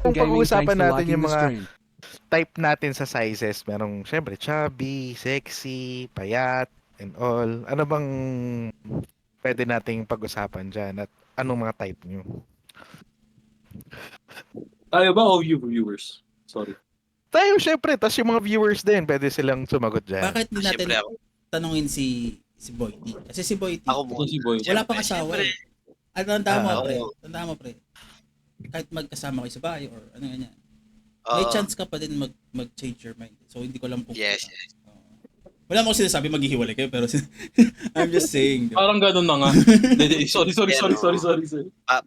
kung gaming, thanks pag-uusapan for natin locking yung the mga stream. type natin sa sizes, merong syempre chubby, sexy, payat, and all. Ano bang pwede nating pag-usapan dyan at anong mga type nyo? Tayo ba o you viewers? Sorry. Tayo syempre, tas yung mga viewers din, pwede silang sumagot dyan. Bakit di natin Siyempre ako. tanungin si Boy T? Kasi si Boy T, Ako Ito muna. si Boy. wala pang Siyempre, asawa eh. At tandaan mo, Ah, pre. oo. Tandaan mo, pre. Kahit magkasama kayo sa bahay or ano ganyan. May Oo. chance ka pa din mag-change your mind. So, hindi ko lang kung... Yes. Wala mo sinasabi maghihiwalay kayo, pero I'm just saying. Parang ganun na nga. Sorry.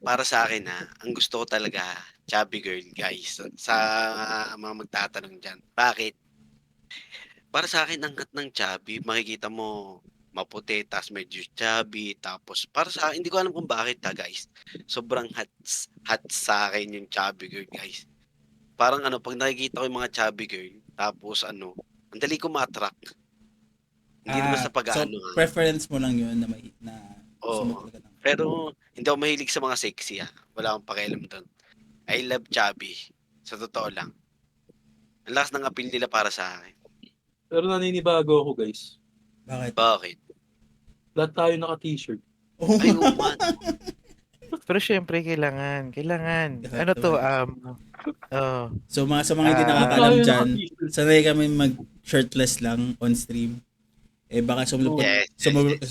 Para sa akin ang gusto ko talaga, chubby girl, guys. Sa mga magtatanong dyan. Bakit? Para sa akin, ang ng chubby, makikita mo, maputi, tapos medyo chubby, tapos para sa akin, hindi ko alam kung bakit guys. Sobrang hot sa akin yung chubby girl, guys. Parang pag nakikita ko yung mga chubby girl, tapos ang dali ko ma-attract. Hindi naman sa So, pag-ano. preference mo lang yun na Oo. gusto mo talaga ng... Pero hindi ako mahilig sa mga sexy Wala akong pakialam doon. I love chubby. Sa totoo lang. Ang lakas ng appeal nila para sa akin. Pero naninibago ako, guys. Bakit? Bakit? Lahat tayo naka-t-shirt. Oh, Ay, oo man. Pero syempre, kailangan. Ano to, So, sa mga hindi Ah. nakakalam Tayo dyan, naka-t-shirt. sanay kami mag-shirtless lang on stream. Eh, baka Yes.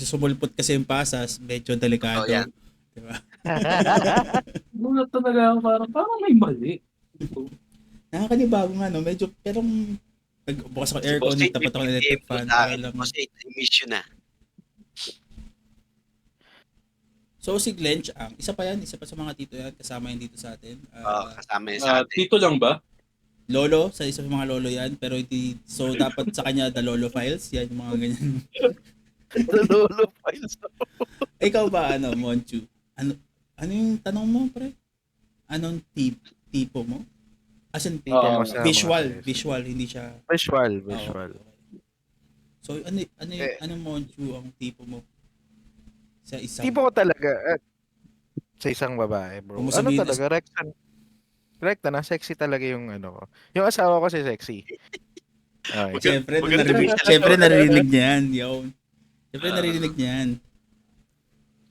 sumulpot kasi yung pasas, medyo delikado. Oh, yan. Diba? Mulat talaga ako, parang may mali. Nakakanibago nga, no? Medyo, pero bukas ako aircon, tapat ako ng electric fan. Para lang. Kasi miss yun na. So, si Glench, isa pa sa mga tito yan, kasama yan dito sa atin. Kasama yun sa atin. Tito lang ba? Lolo, sa isa sa mga lolo yan, pero hindi, so dapat sa kanya the lolo files, yan yung mga ganyan. lolo files. Ikaw ba, Monchu? Ano yung tanong mo, pre? Anong tipo mo? As in, Tipo mo sa visual, hindi siya... Visual. Okay. So, ano Monchu ang tipo mo? Sa isang... Tipo ko talaga, sa isang babae, bro. Kung mo Ano sabihin talaga, rekta na, sexy talaga yung ko. Yung asawa ko si sexy. Okay. Siyempre, narinig niya yan. Siyempre, narinig niya yan.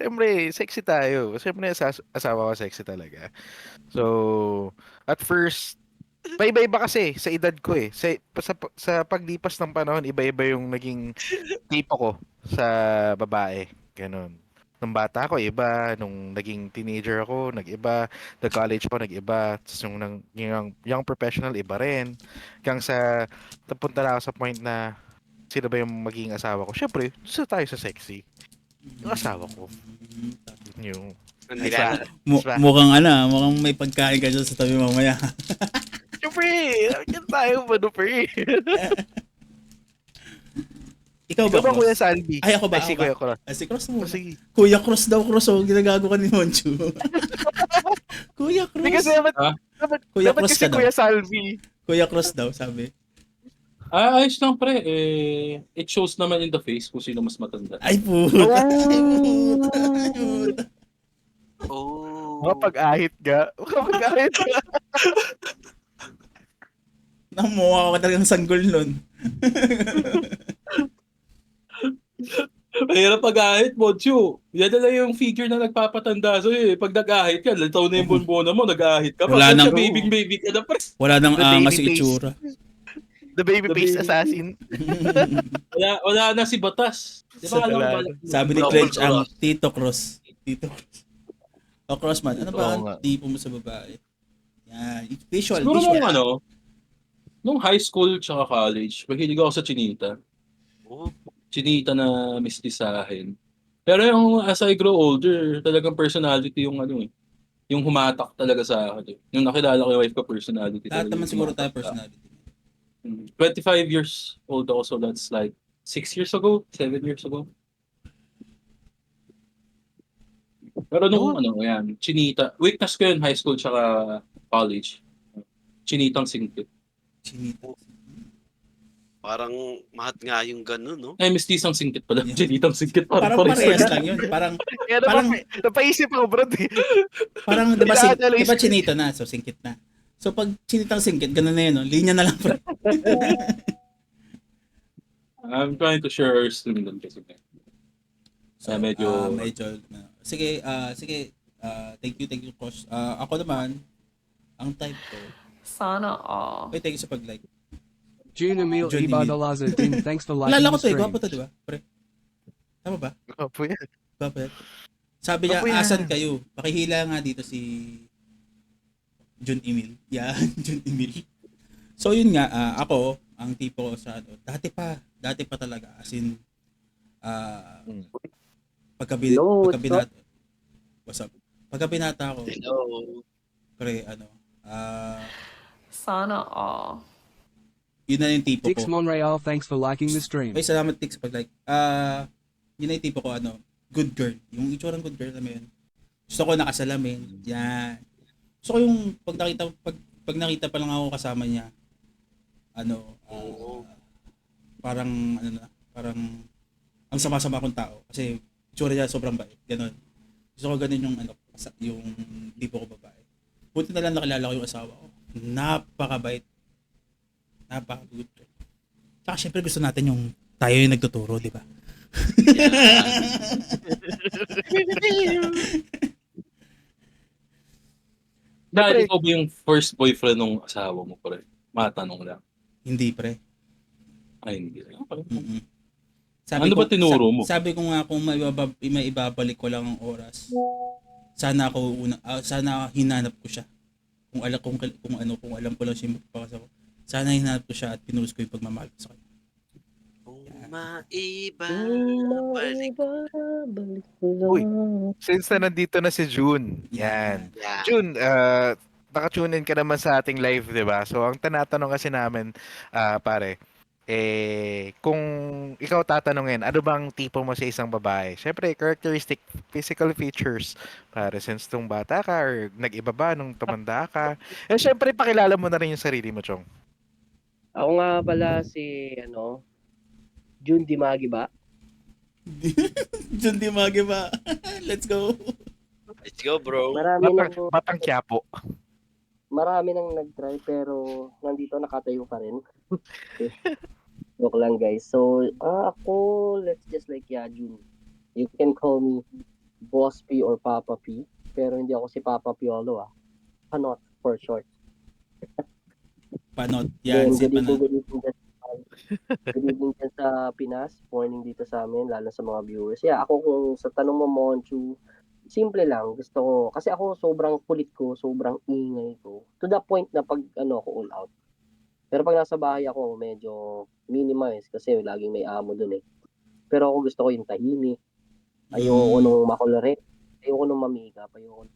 Siyempre, sexy tayo. Siyempre, asawa ko sexy talaga. So, at first, iba-iba kasi sa edad ko eh. Sa paglipas ng panahon, iba-iba yung naging tipo ko sa babae. Ganun. Nung bata ako, iba. Nung naging teenager ako, nag-iba. Nag-college ako, nag-iba. Tapos yung young professional, iba rin. Hanggang sa, napunta na ako sa point na, sino ba yung magiging asawa ko? Siyempre, gusto tayo sa sexy. Yung asawa ko. Yung... Mukhang may pagkain ka dyan sa tabi mamaya. Siyempre, yan tayo, pre. Ikaw ba, Ikaw ba, Kuya Salvi? Ay, ako ba? Si Kuya Cross. Si Cross mo. Sige. Kuya Cross daw, Cross. Oh, ginagago ka ni Monchu. Kuya Cross. Hindi kasi Kuya dapat Cross kasi ka daw. Kuya Salvi. Kuya Cross daw, sabi. Ayos lang, pre. It shows naman in the face kung sino mas matanda. Ay, puta. Oh. Makapag-ahit ka. Namuha ka talagang sanggol nun. Mahirap pag-ahit, Monchu. Yan na lang yung figure na nagpapatanda sa'yo eh. Pag nag-ahit ka, litaw na yung bonbona mo, nag-ahit ka. Wala nang- baby ka na, pre. Wala nang The angas baby si itsura. The baby The face baby- assassin. Wala na si Batas. Di ba alam Wala. ba? Sabi ni Clench ang Tito Cross. Tito Cross. O Crossman, ano ba Oo ang nga. tipo mo sa babae? Yan. Visual. Siguro Visual. nung high school tsaka college, mahilig ako sa chinita. Oh. Chinita na mistisahin. Pero yung as I grow older, talagang personality yung yung humatak talaga sa akin. Yung nakilala ko yung wife ko, personality. Lahat talaga naman yung siguro humatak tayo personality. 25 years old ako, so that's like 6 years ago, 7 years ago. Pero nung yan, chinita. Weakness ko yun, high school tsaka college. Chinitang singkit. Chinita. Parang mahat nga yung ganun, no? Ay, mistisang singkit pala. Chinitang singkit. Parang parehas lang yun. Parang, Kaya napaisip ako, bro. di ba chinita na, so singkit na. So pag sinitang singkit, ganun na yun, no? Linya na lang, pre. I'm trying to share ours din doon kasi. So, Medyo- medyo, sige, thank you, Kosh. Ako naman, ang type ko, Sana all. wait, thank you sa pag-like. June Emil June Emil. Ibadalaza-Din, thanks for liking Kilala ko the to, stream. gwapo to, di ba? Pre. Tama ba? Opo yan. Gwapo yan. Sabi niya, Gwapo yan. asan kayo? Pakihila nga dito si June Emil. Yan, June Emil. So yun nga, ako, ang tipo ko sa ano, dati pa talaga, as in, Hello, pagkabinata, what's up? Pagkabinata ko, Hello. pre, Sana all. yun na yung tipo Dix ko. Monreal, thanks for liking the stream. Ay, salamat Tix pag like. Yun na yung tipo ko, good girl. Yung itsura ng good girl, alam mo yun. Gusto ko nakasalamin. Yan. Gusto ko yung pag nakita pa lang ako kasama niya, parang ang sama-sama akong tao. Kasi itsura niya sobrang bait. Ganon. Gusto ko ganun yung tipo ko babae. Buti na lang nakilala ko yung asawa ko. Napakabait. Napaka-good. Tsaka syempre gusto natin yung tayo yung nagtuturo, di ba? Dahil ikaw ba yung first boyfriend ng asawa mo, pre? Matanong lang. Hindi, pre. Ay, hindi. Mm-mm. Ano ba tinuro mo? Sabi ko nga kung may ibabalik ko lang ang oras. Sana hinanap ko siya. Kung alam ko lang siya magpapakasama. Sana hinanap ko siya at pinulos ko yung pagmamahal ko sa kanya. Maiba. Balik Uy. Since na nandito na si June, yan. Yeah. June, naka-tune in ka naman sa ating live, di ba? So, ang tinatanong kasi namin, pare, kung ikaw tatanungin, ano bang tipo mo sa isang babae? Siyempre, characteristic, physical features. Pare, since nung bata ka or nag-iba ba nung tumanda ka? Eh, siyempre, pakilala mo na rin yung sarili mo, Chong. Ako nga pala si, June Dimagi ba? Diyan di magi ba? Let's go. Let's go, bro. Batang Quiapo. Marami nang nag-try pero nandito nakatayo pa rin. Joke lang guys. So, ako, let's just like, June. You can call me Boss P or Papa P. Pero hindi ako si Papa Piolo Panot for short. Panot. Yan, si Panot. Good evening dyan sa Pinas. Morning dito sa amin, lalo sa mga viewers. Yeah, ako kung sa tanong mo, Monchu, simple lang. Gusto ko, kasi ako sobrang kulit ko, sobrang ingay ko. To the point na pag ako all out. Pero pag nasa bahay ako, medyo minimize kasi laging may amo dun eh. Pero ako gusto ko yung tahimik. Ayoko nung makulare. Ayoko nung mamikap. Ayoko